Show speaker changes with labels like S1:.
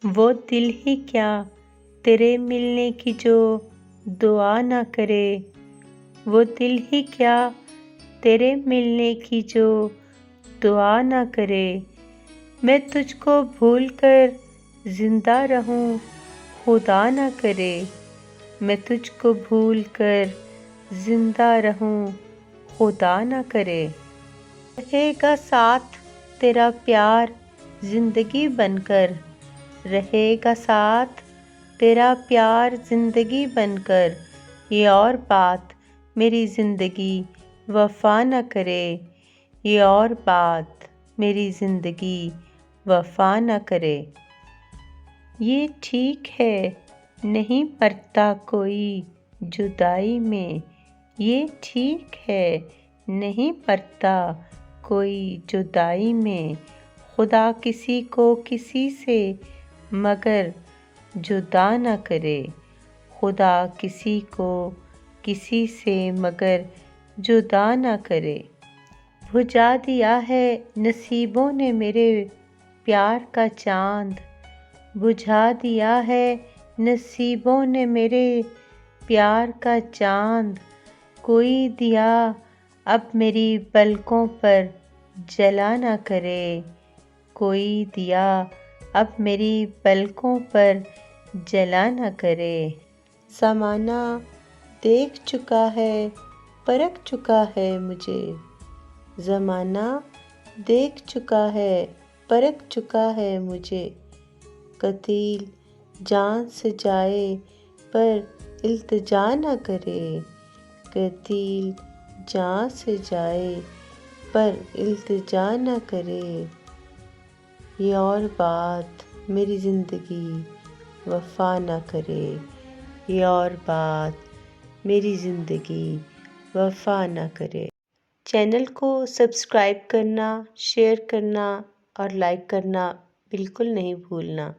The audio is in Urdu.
S1: وہ دل ہی کیا تیرے ملنے کی جو دعا نہ کرے، وہ دل ہی کیا تیرے ملنے کی جو دعا نہ کرے۔ میں تجھ کو بھول کر زندہ رہوں خدا نہ کرے، میں تجھ کو بھول کر زندہ رہوں خدا نہ کرے۔ رہے گا ساتھ تیرا پیار زندگی بن کر، رہے گا ساتھ تیرا پیار زندگی بن کر، یہ اور بات میری زندگی وفا نہ کرے، یہ اور بات میری زندگی وفا نہ کرے۔ یہ ٹھیک ہے نہیں مرتا کوئی جدائی میں، یہ ٹھیک ہے نہیں مرتا کوئی جدائی میں، خدا کسی کو کسی سے مگر جدا نہ کرے، خدا کسی کو کسی سے مگر جدا نہ کرے۔ بجھا دیا ہے نصیبوں نے میرے پیار کا چاند، بجھا دیا ہے نصیبوں نے میرے پیار کا چاند، کوئی دیا اب میری پلکوں پر جلا نہ کرے، کوئی دیا اب میری پلکوں پر جلا نہ کرے۔ زمانہ دیکھ چکا ہے پرکھ چکا ہے مجھے، زمانہ دیکھ چکا ہے پرکھ چکا ہے مجھے، قتیل جان سے جائے پر التجا نہ کرے، قتیل جان سے جائے پر التجا نہ کرے، یہ اور بات میری زندگی وفا نہ کرے، یہ اور بات میری زندگی وفا نہ کرے۔ چینل کو سبسکرائب کرنا، شیئر کرنا اور لائک کرنا بالکل نہیں بھولنا۔